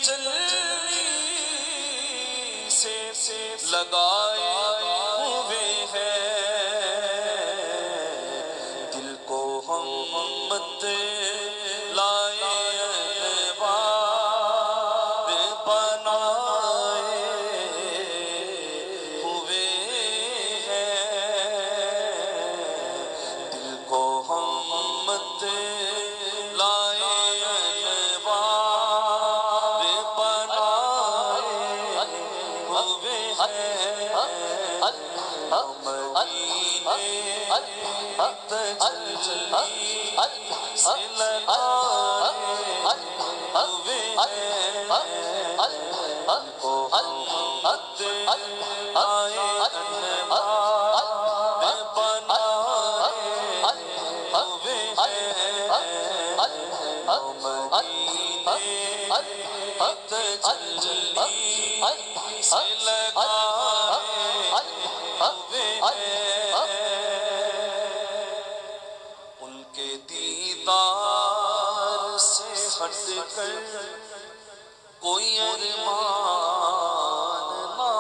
تجلی سے لگائے ہوئے ہیں، دل کو ہم مت لائے انوار بنائے ہوئے ہیں، دل کو ہم مت لائے انوار بنائے ہوئے ان کے دیدار سے ہٹ کر کوئی ارمان نہ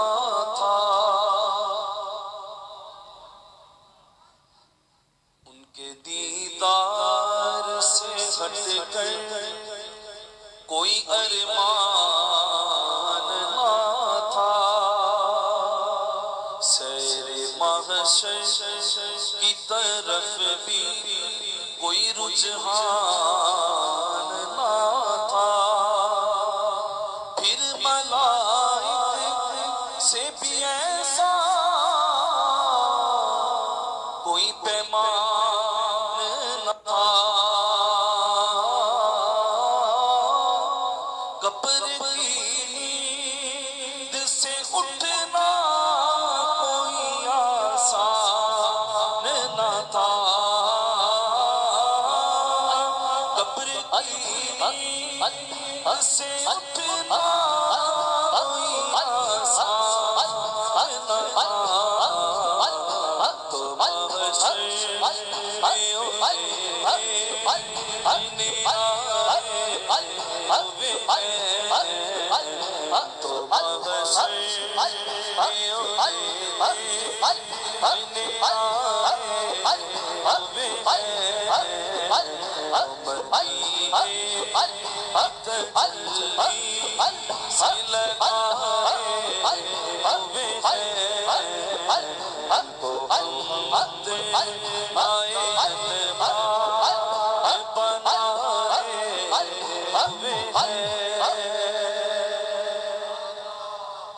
تھا، ان کے دیدار سے ہٹ کر کوئی ارمان نہ تھا، سیر محشر کی طرف بھی کوئی رجحان نہ تھا، پھر ملائک سے بھی ایسا کوئی پیمان نہ تھا، قبر کی نیند سے اٹھنا کوئی آسان نہ تھا، قبر کی نیند سے اٹھنا کوئی آسان نہ تھا، تو محشر میں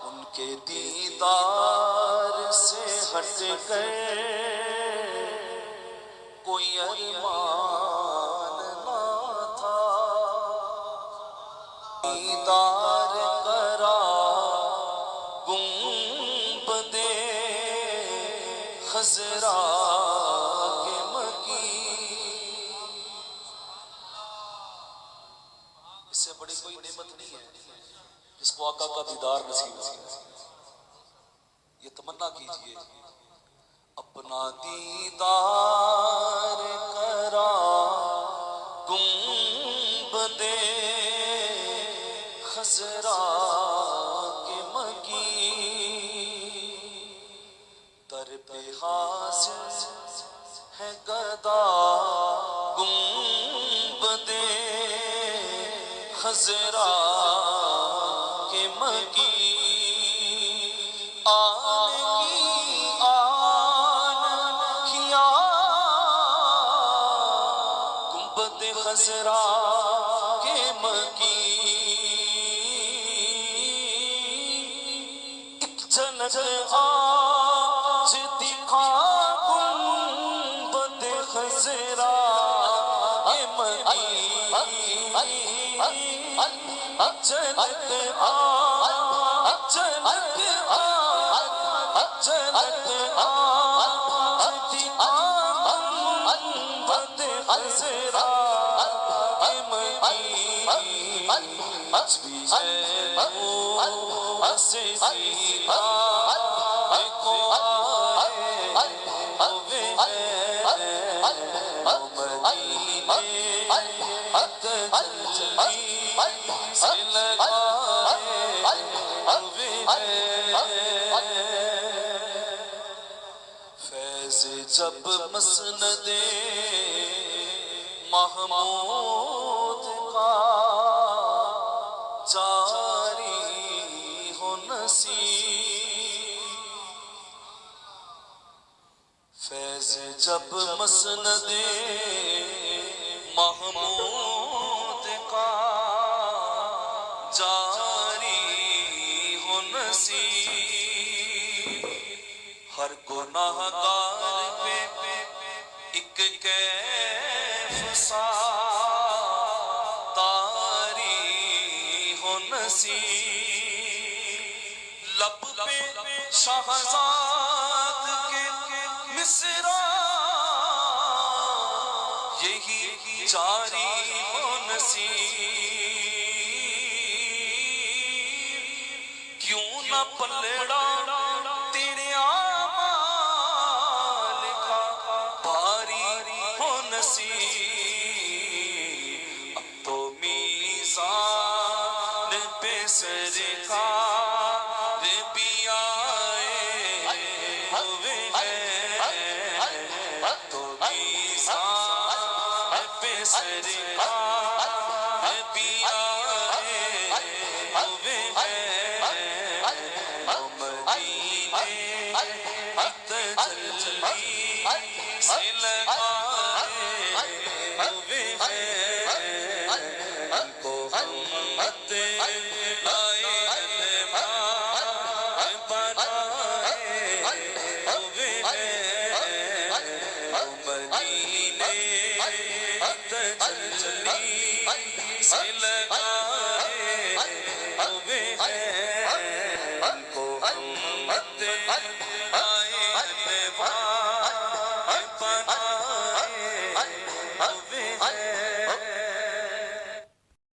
ان کے دیدار سے ہٹ کر کوئی ارمان نہ تھا، دیدار کرا گنبد خضرا کے مکی، اس سے بڑی کوئی نعمت نہیں ہے جس کو آقا کا دیدار نصیب ہو۔ یہ تمنا کیجئے اپنا دیدار کرا گنبد خضرا کے مکی، در پہ حاضر ہے گدا گنبد خضرا کے مکی، خضرا کے مکی، ایک جھلک آج دکھا گنبد خضرا کے مکی، جھلک فیض جب مسند محمود کا جاری ہو نصیب، فیض جب مسند محمود کا جاری ہو نصیب، ہر گناہ گار پہ ایک کیف سا تاری ہو نصیب، لب پہ شہزاد کے مصرع یہی جاری ہو نصیب، کیوں نہ پلڑا تیرے اعمال کا باری ہو نصیب، اب تو میزان پہ سرکار بھی آئے ہوئے ہیں، اب تو میزان پہ سرکار بھی آئے ہوئے ہیں، مدینے تجلی سے لگائے ہوئے ہیں، ان کو ہمت لائے علماء بنائے ہوئے ہیں، مدینے تجلی سے لگائے ہوئے ہیں، ان کو ہمت